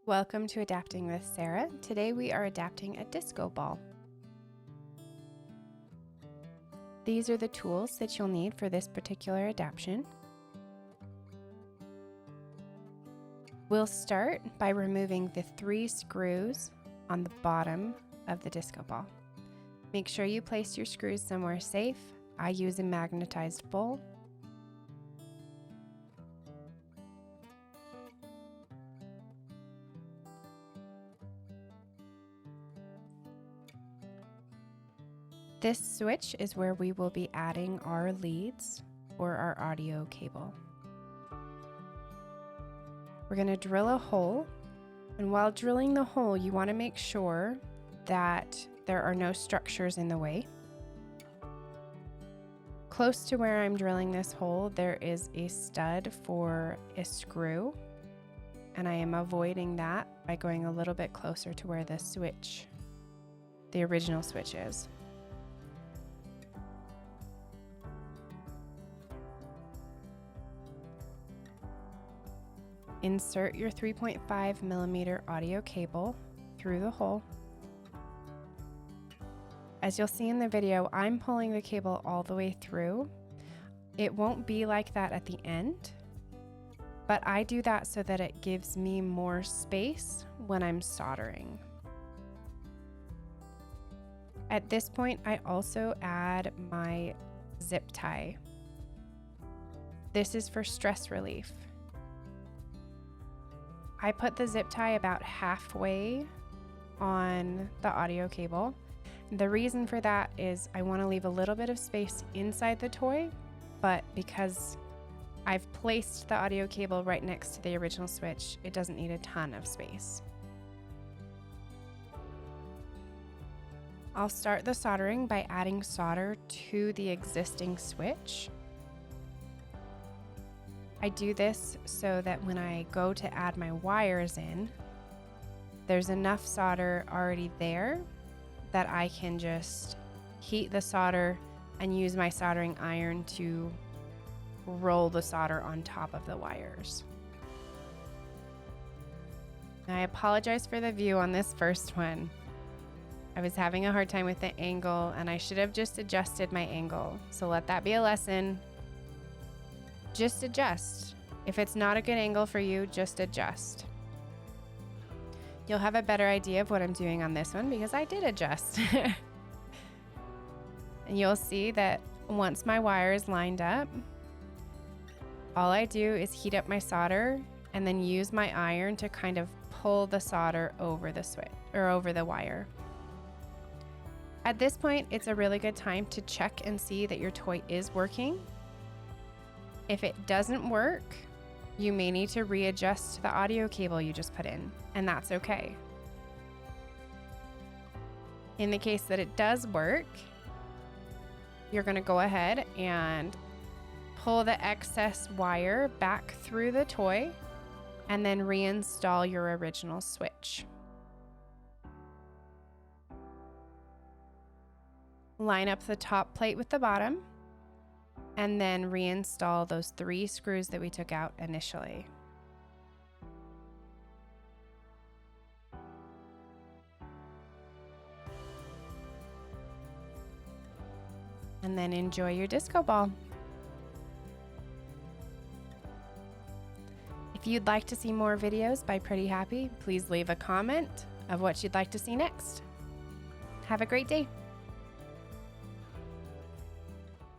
Welcome to Adapting with Sarah. Today we are adapting a disco ball. These are the tools that you'll need for this particular adaptation. We'll start by removing the 3 screws on the bottom of the disco ball. Make sure you place your screws somewhere safe. I use a magnetized bowl. This switch is where we will be adding our leads or our audio cable. We're going to drill a hole, and while drilling the hole, you want to make sure that there are no structures in the way. Close to where I'm drilling this hole, there is a stud for a screw, and I am avoiding that by going a little bit closer to where the switch, the original switch is. Insert your 3.5 millimeter audio cable through the hole. As you'll see in the video, I'm pulling the cable all the way through. It won't be like that at the end, but I do that so that it gives me more space when I'm soldering. At this point, I also add my zip tie. This is for stress relief. I put the zip tie about halfway on the audio cable. The reason for that is I want to leave a little bit of space inside the toy, but because I've placed the audio cable right next to the original switch, it doesn't need a ton of space. I'll start the soldering by adding solder to the existing switch. I do this so that when I go to add my wires in, there's enough solder already there that I can just heat the solder and use my soldering iron to roll the solder on top of the wires. I apologize for the view on this first one. I was having a hard time with the angle, and I should have just adjusted my angle. So let that be a lesson. Just adjust. If it's not a good angle for you, just adjust. You'll have a better idea of what I'm doing on this one because I did adjust. And you'll see that once my wire is lined up, all I do is heat up my solder and then use my iron to kind of pull the solder over the switch or over the wire. At this point, it's a really good time to check and see that your toy is working. If it doesn't work, you may need to readjust the audio cable you just put in, and that's okay. In the case that it does work, you're going to go ahead and pull the excess wire back through the toy and then reinstall your original switch. Line up the top plate with the bottom, and then reinstall those 3 screws that we took out initially. And then enjoy your disco ball. If you'd like to see more videos by Pretty Happy, please leave a comment of what you'd like to see next. Have a great day.